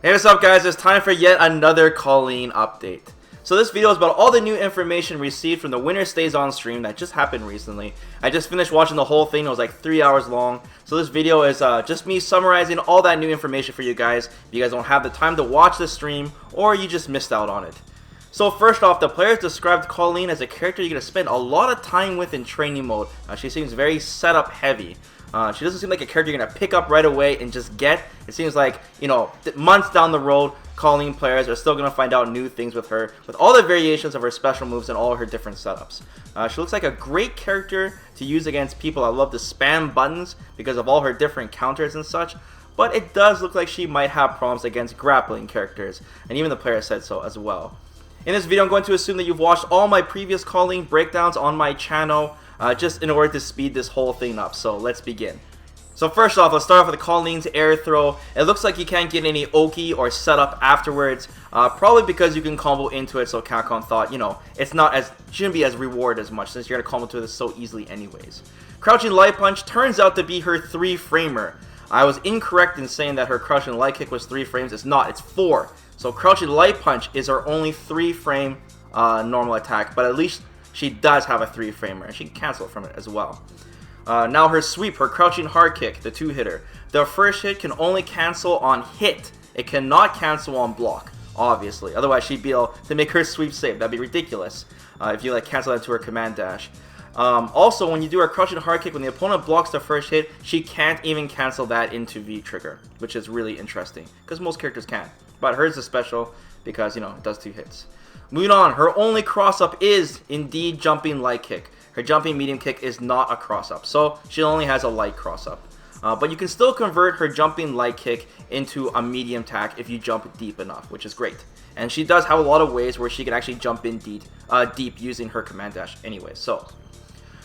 Hey, what's up guys? It's time for yet another Kolin update. So this video is about all the new information received from the Winner Stays On stream that just happened recently. I just finished watching the whole thing. It was like 3 hours long. So this video is just me summarizing all that new information for you guys. If you guys don't have the time to watch the stream or you just missed out on it. So first off, the players described Kolin as a character you're going to spend a lot of time with in training mode. She seems very setup heavy. She doesn't seem like a character you're going to pick up right away and just get. It seems like, you know, months down the road, Kolin players are still going to find out new things with her, with all the variations of her special moves and all her different setups. She looks like a great character to use against people that love to spam buttons because of all her different counters and such, but it does look like she might have problems against grappling characters, and even the player said so as well. In this video, I'm going to assume that you've watched all my previous Kolin breakdowns on my channel, just in order to speed this whole thing up, so let's begin. So first off, let's start off with Kolin's air throw. It looks like you can't get any Oki or setup afterwards, probably because you can combo into it, so Capcom thought, you know, shouldn't be as rewarded as much since you're gonna combo to this so easily anyways. Crouching light punch turns out to be her 3-framer. I was incorrect in saying that her crouching light kick was 3 frames. It's not, it's 4. So crouching light punch is her only 3-frame normal attack, but at least she does have a 3-framer, and she can cancel it from it as well. Now her sweep, her crouching hard kick, the 2-hitter. The first hit can only cancel on hit. It cannot cancel on block, obviously. Otherwise she'd be able to make her sweep safe. That'd be ridiculous if you like cancel that to her command dash. Also, when you do her crouching hard kick, when the opponent blocks the first hit, she can't even cancel that into V trigger, which is really interesting, because most characters can. But hers is special because, you know, it does 2 hits. Moving on, her only cross-up is indeed jumping light kick. Her jumping medium kick is not a cross-up, so she only has a light cross-up. But you can still convert her jumping light kick into a medium attack if you jump deep enough, which is great. And she does have a lot of ways where she can actually jump in deep using her command dash anyway. So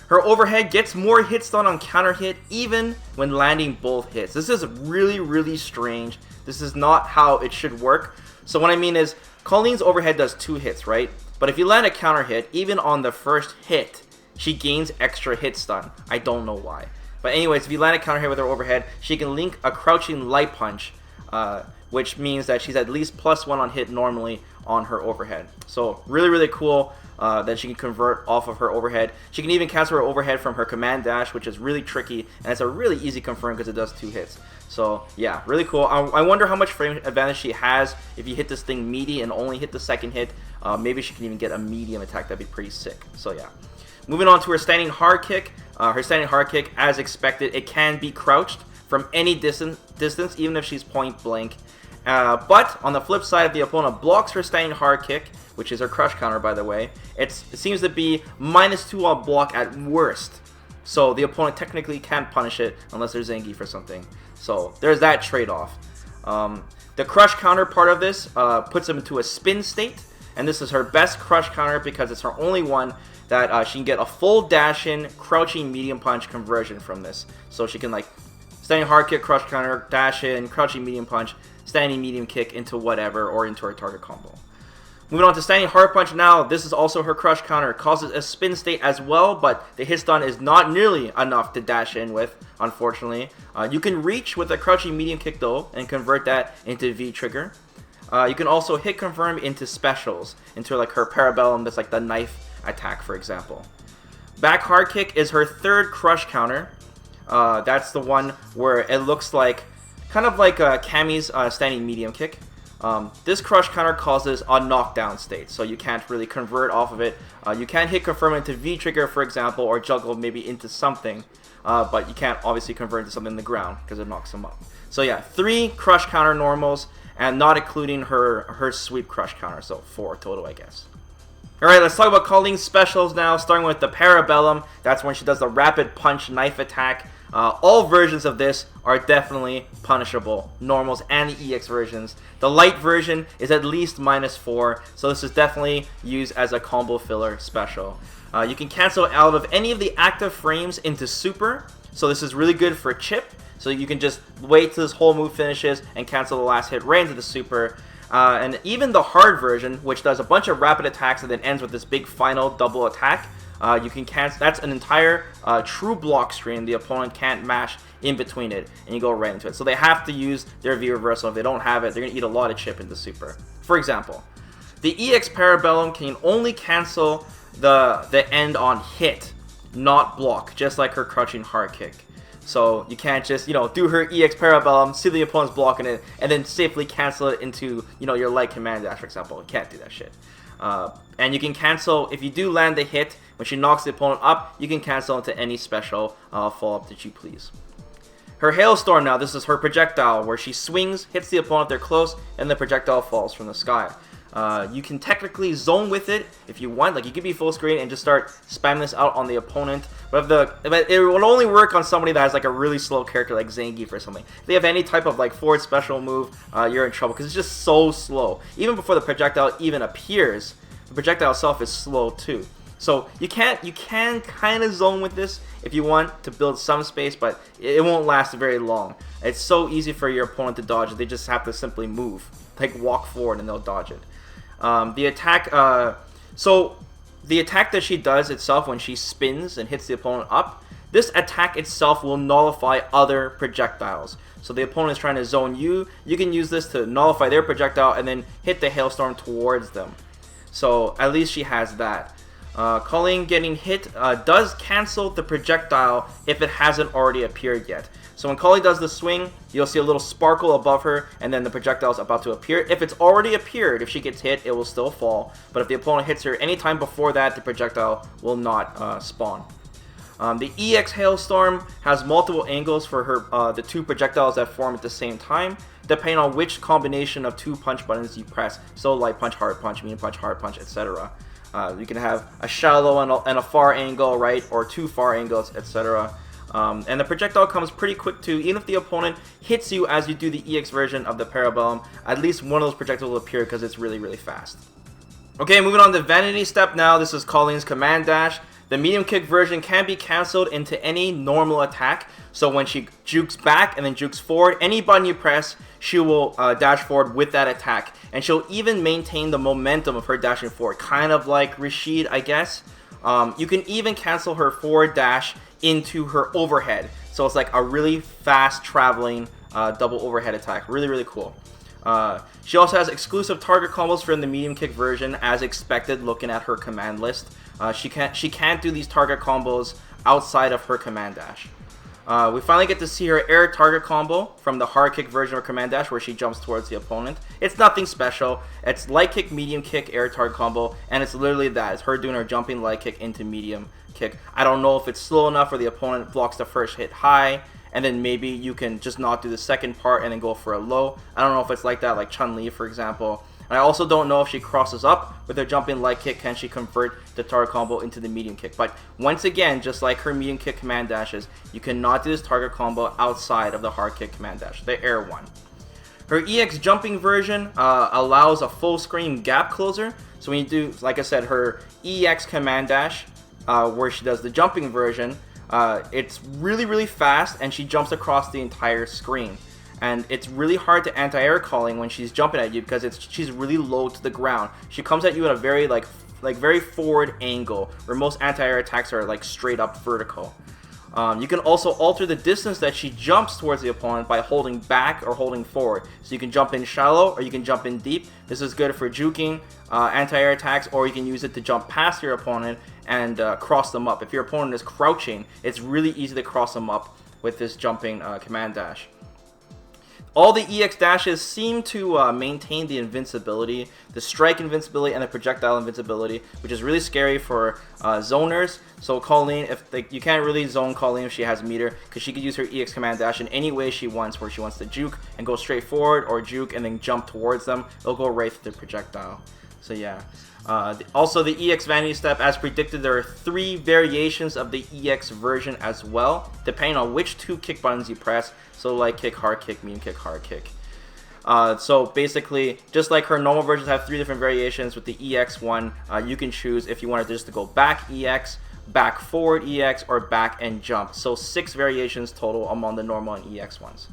her overhead gets more hit stun on counter hit even when landing both hits. This is really, really strange. This is not how it should work. So what I mean is, Kolin's overhead does 2 hits, right? But if you land a counter hit, even on the first hit, she gains extra hit stun. I don't know why. But anyways, if you land a counter hit with her overhead, she can link a crouching light punch, which means that she's at least +1 on hit normally on her overhead. So really, really cool that she can convert off of her overhead. She can even cancel her overhead from her command dash, which is really tricky, and it's a really easy confirm because it does 2 hits. So yeah, really cool. I wonder how much frame advantage she has if you hit this thing meaty and only hit the second hit. Maybe she can even get a medium attack. That'd be pretty sick. So yeah. Moving on to her standing hard kick. Her standing hard kick, as expected, it can be crouched from any distance, even if she's point blank. But on the flip side, if the opponent blocks her standing hard kick, which is her crush counter, by the way, it seems to be -2 on block at worst. So the opponent technically can't punish it unless there's Zangief or something. So there's that trade-off. The crush counter part of this puts him into a spin state, and this is her best crush counter because it's her only one that she can get a full dash-in, crouching medium punch conversion from this. So she can like standing hard kick, crush counter, dash-in, crouching medium punch, standing medium kick into whatever, or into her target combo. Moving on to standing hard punch now, this is also her crush counter. It causes a spin state as well, but the hit stun is not nearly enough to dash in with, unfortunately. You can reach with a crouching medium kick though, and convert that into V trigger. You can also hit confirm into specials, into like her parabellum, that's like the knife attack, for example. Back hard kick is her 3rd crush counter. That's the one where it looks like, kind of like Cammy's standing medium kick. This crush counter causes a knockdown state, so you can't really convert off of it. You can hit confirm into V trigger, for example, or juggle maybe into something, but you can't obviously convert into something in the ground because it knocks them up. So yeah, 3 crush counter normals, and not including her sweep crush counter, so 4 total, I guess. Alright, let's talk about Kolin's specials now, starting with the Parabellum. That's when she does the rapid punch knife attack. All versions of this are definitely punishable, normals and the EX versions. The light version is at least -4, so this is definitely used as a combo filler special. You can cancel out of any of the active frames into super, so this is really good for chip. So you can just wait till this whole move finishes and cancel the last hit right into the super. And even the hard version, which does a bunch of rapid attacks and then ends with this big final double attack, you can cancel. That's an entire true block screen. The opponent can't mash in between it, and you go right into it. So they have to use their V reversal. If they don't have it, they're gonna eat a lot of chip into super. For example, the EX Parabellum can only cancel the end on hit, not block, just like her crouching hard kick. So you can't just, do her EX Parabellum, see the opponent's blocking it, and then safely cancel it into, your light command dash, for example. You can't do that shit. And you can cancel, if you do land the hit, when she knocks the opponent up, you can cancel into any special follow-up that you please. Her Hailstorm now, this is her projectile, where she swings, hits the opponent if they're close, and the projectile falls from the sky. You can technically zone with it if you want. Like, you could be full screen and just start spamming this out on the opponent. But it will only work on somebody that has like a really slow character like Zangief or something. If they have any type of like forward special move, you're in trouble because it's just so slow. Even before the projectile even appears, the projectile itself is slow too. So you can kind of zone with this if you want to build some space, but it won't last very long. It's so easy for your opponent to dodge it. They just have to simply move, like walk forward, and they'll dodge it. The attack, so the attack that she does itself when she spins and hits the opponent up, this attack itself will nullify other projectiles. So the opponent is trying to zone you, you can use this to nullify their projectile and then hit the Hailstorm towards them. So at least she has that. Kolin getting hit does cancel the projectile if it hasn't already appeared yet. So when Kolin does the swing, you'll see a little sparkle above her, and then the projectile is about to appear. If it's already appeared, if she gets hit, it will still fall. But if the opponent hits her anytime before that, the projectile will not spawn. The EX Hailstorm has multiple angles for her the two projectiles that form at the same time, depending on which combination of two punch buttons you press. So light punch, hard punch, medium punch, hard punch, etc. You can have a shallow and a far angle, right, or two far angles, etc. And the projectile comes pretty quick too. Even if the opponent hits you as you do the EX version of the Parabellum, at least one of those projectiles will appear because it's really, really fast. Okay, moving on to Vanity Step now. This is Kolin's command dash. The medium kick version can be cancelled into any normal attack. So when she jukes back and then jukes forward, any button you press, she will dash forward with that attack. And she'll even maintain the momentum of her dashing forward, kind of like Rashid, I guess. You can even cancel her forward dash into her overhead. So it's like a really fast traveling double overhead attack. Really, really cool. She also has exclusive target combos for the medium kick version, as expected looking at her command list. She can't do these target combos outside of her command dash. We finally get to see her air target combo from the hard kick version of command dash, where she jumps towards the opponent. It's nothing special. It's light kick, medium kick, air target combo, and it's literally that. It's her doing her jumping light kick into medium kick. I don't know if it's slow enough where the opponent blocks the first hit high, and then maybe you can just not do the second part and then go for a low. I don't know if it's like that, like Chun-Li, for example. And I also don't know if she crosses up with her jumping light kick, can she convert the target combo into the medium kick. But once again, just like her medium kick command dashes, you cannot do this target combo outside of the hard kick command dash, the air one. Her EX jumping version allows a full screen gap closer. So when you do, like I said, her EX command dash, where she does the jumping version, it's really, really fast, and she jumps across the entire screen. And it's really hard to anti-air calling when she's jumping at you because she's really low to the ground. She comes at you at a very very forward angle, where most anti-air attacks are like straight up vertical. You can also alter the distance that she jumps towards the opponent by holding back or holding forward. So you can jump in shallow or you can jump in deep. This is good for juking anti-air attacks, or you can use it to jump past your opponent and cross them up. If your opponent is crouching, it's really easy to cross them up with this jumping command dash. All the EX dashes seem to maintain the invincibility, the strike invincibility, and the projectile invincibility, which is really scary for zoners. So Kolin, you can't really zone Kolin if she has meter, because she could use her EX command dash in any way she wants, where she wants to juke and go straight forward, or juke and then jump towards them. It'll go right through the projectile. So yeah. Also, the EX Vanity Step, as predicted, there are 3 variations of the EX version as well, depending on which 2 kick buttons you press. So light kick, hard kick, medium kick, hard kick. So basically, just like her normal versions have 3 different variations, with the EX one, you can choose if you wanted just to go back EX, back forward EX, or back and jump. So 6 variations total among the normal and EX ones.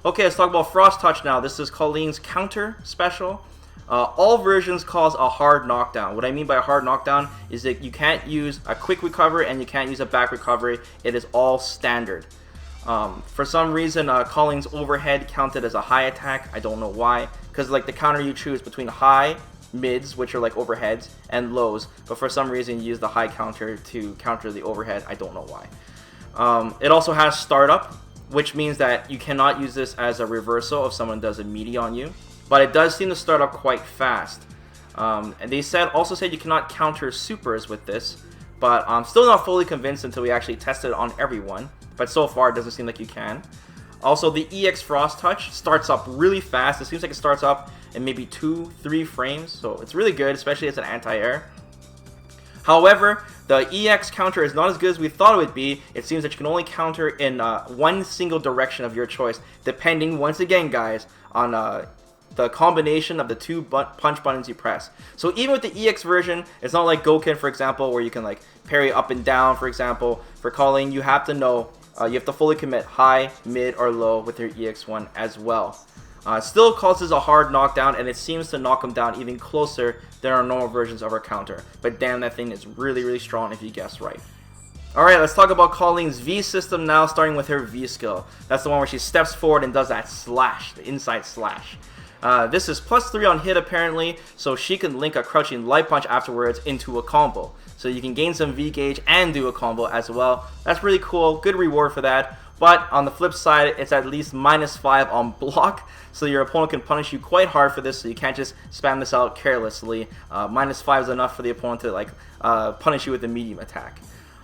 Okay, let's talk about Frost Touch now. This is Kolin's counter special. All versions cause a hard knockdown. What I mean by a hard knockdown is that you can't use a quick recovery and you can't use a back recovery. It is all standard. For some reason, Kolin's overhead counted as a high attack. I don't know why. Because like the counter you choose between high, mids, which are like overheads, and lows. But for some reason, you use the high counter to counter the overhead. I don't know why. It also has startup, which means that you cannot use this as a reversal if someone does a meaty on you. But it does seem to start up quite fast. And they also said you cannot counter supers with this. But I'm still not fully convinced until we actually tested it on everyone. But so far, it doesn't seem like you can. Also, the EX Frost Touch starts up really fast. It seems like it starts up in maybe 2-3 frames. So it's really good, especially as an anti-air. However, the EX counter is not as good as we thought it would be. It seems that you can only counter in one single direction of your choice, depending, once again, guys, on the combination of the two punch buttons you press. So even with the EX version, it's not like Gouken, for example, where you can like parry up and down, for example. For Kolin, you have to know, you have to fully commit high, mid, or low with your EX one as well. It still causes a hard knockdown, and it seems to knock them down even closer than our normal versions of our counter. But damn, that thing is really, really strong if you guess right. Alright, let's talk about Kolin's V system now, starting with her V skill. That's the one where she steps forward and does that slash, the inside slash. This is +3 on hit apparently, so she can link a crouching light punch afterwards into a combo. So you can gain some V gauge and do a combo as well. That's really cool, good reward for that. But on the flip side, it's at least -5 on block, so your opponent can punish you quite hard for this, so you can't just spam this out carelessly. -5 is enough for the opponent to like punish you with a medium attack.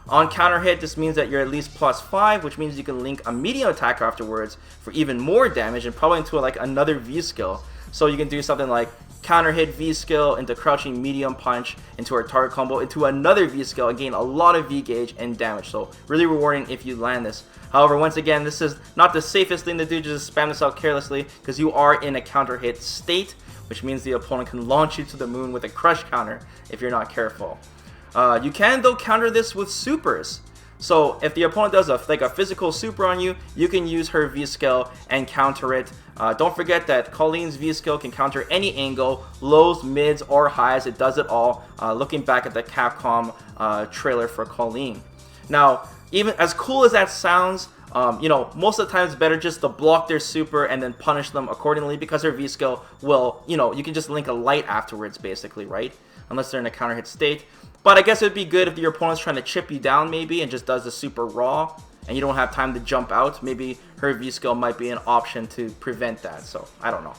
On counter hit, this means that you're at least +5, which means you can link a medium attack afterwards for even more damage and probably into like another V skill. So you can do something like counter hit V skill into crouching medium punch into our target combo into another V skill and gain a lot of V gauge and damage. So really rewarding if you land this. However, once again, this is not the safest thing to do, just spam this out carelessly because you are in a counter hit state, which means the opponent can launch you to the moon with a crush counter if you're not careful. You can though counter this with supers. So if the opponent does a physical super on you, you can use her V skill and counter it. Don't forget that Kolin's V skill can counter any angle, lows, mids, or highs. It does it all. Looking back at the Capcom trailer for Kolin. Now, even as cool as that sounds, you know, most of the time it's better just to block their super and then punish them accordingly because her V skill will, you know, you can just link a light afterwards basically, right? Unless they're in a counter hit state. But I guess it would be good if your opponent's trying to chip you down maybe and just does the super raw and you don't have time to jump out. Maybe her V skill might be an option to prevent that, so I don't know.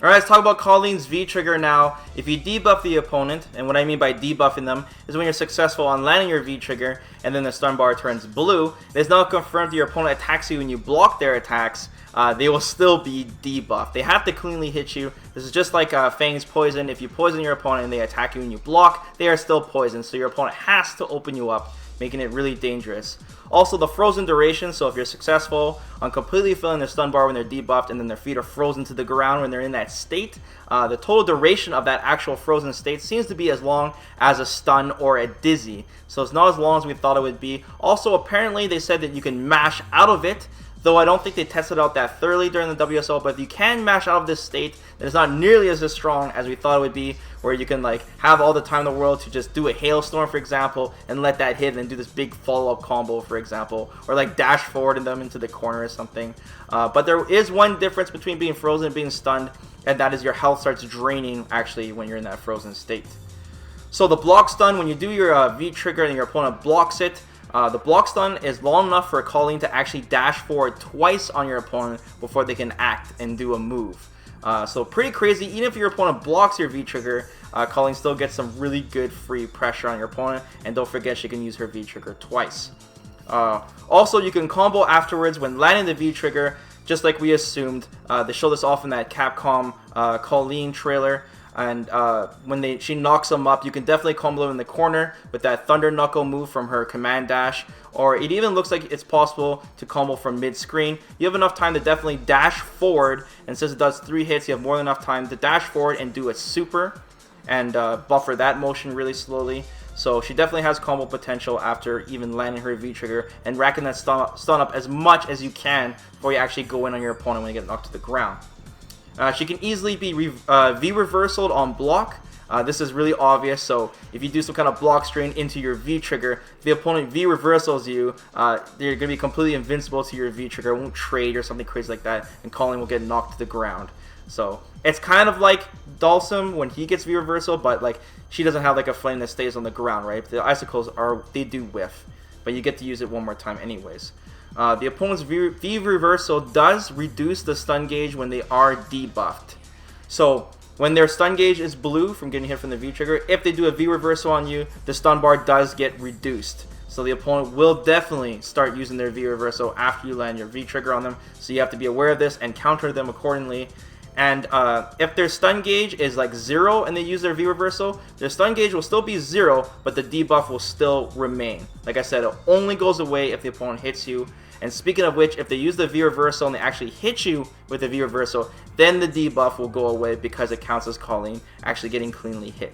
Alright, let's talk about Kolin's V trigger now. If you debuff the opponent, and what I mean by debuffing them is when you're successful on landing your V trigger and then the stun bar turns blue, it is now confirmed that your opponent attacks you and you block their attacks, they will still be debuffed. They have to cleanly hit you. This is just like Fang's poison. If you poison your opponent and they attack you and you block, they are still poisoned, so your opponent has to open you up, making it really dangerous. Also, the frozen duration, so if you're successful on completely filling their stun bar when they're debuffed and then their feet are frozen to the ground when they're in that state, the total duration of that actual frozen state seems to be as long as a stun or a dizzy. So it's not as long as we thought it would be. Also, apparently they said that you can mash out of it, though I don't think they tested out that thoroughly during the WSO, but if you can mash out of this state, then it's not nearly as strong as we thought it would be, where you can like have all the time in the world to just do a hailstorm, for example, and let that hit and do this big follow-up combo, for example, or like dash forward and them into the corner or something. But there is one difference between being frozen and being stunned, and that is your health starts draining actually when you're in that frozen state. So the block stun, when you do your V trigger and your opponent blocks it, the block stun is long enough for Kolin to actually dash forward twice on your opponent before they can act and do a move. So pretty crazy. Even if your opponent blocks your V trigger, Kolin still gets some really good free pressure on your opponent. And don't forget, she can use her V trigger twice. Also, you can combo afterwards when landing the V trigger, just like we assumed. They showed this off in that Capcom Kolin trailer. And when she knocks them up, you can definitely combo them in the corner with that Thunder Knuckle move from her command dash. Or it even looks like it's possible to combo from mid-screen. You have enough time to definitely dash forward, and since it does 3 hits, you have more than enough time to dash forward and do a super and buffer that motion really slowly. So she definitely has combo potential after even landing her V-trigger and racking that stun up as much as you can before you actually go in on your opponent when you get knocked to the ground. She can easily be V-reversaled on block. This is really obvious, so if you do some kind of block strain into your V-trigger, if the opponent V-reversals you, they're going to be completely invincible to your V-trigger, it won't trade or something crazy like that, and Kolin will get knocked to the ground. So it's kind of like Dalsum when he gets V-reversal, but like she doesn't have like a flame that stays on the ground, right? The icicles they do whiff, but you get to use it one more time anyways. The opponent's V-reversal does reduce the stun gauge when they are debuffed. So when their stun gauge is blue from getting hit from the V-trigger, if they do a V-reversal on you, the stun bar does get reduced. So the opponent will definitely start using their V-reversal after you land your V-trigger on them. So you have to be aware of this and counter them accordingly. And if their stun gauge is like 0 and they use their V-reversal, their stun gauge will still be 0, but the debuff will still remain. Like I said, it only goes away if the opponent hits you. And speaking of which, if they use the V-reversal and they actually hit you with the V-reversal, then the debuff will go away because it counts as Kolin actually getting cleanly hit.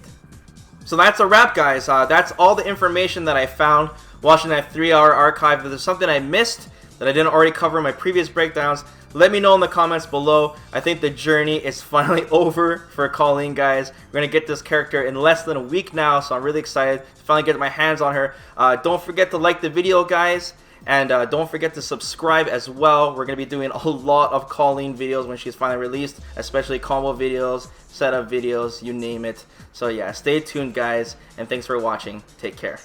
So that's a wrap, guys. That's all the information that I found watching that 3-hour archive. If there's something I missed that I didn't already cover in my previous breakdowns, let me know in the comments below. I think the journey is finally over for Kolin, guys. We're going to get this character in less than a week now, so I'm really excited to finally get my hands on her. Don't forget to like the video, guys. And don't forget to subscribe as well. We're going to be doing a lot of Kolin videos when she's finally released, especially combo videos, setup videos, you name it. So yeah, stay tuned, guys, and thanks for watching. Take care.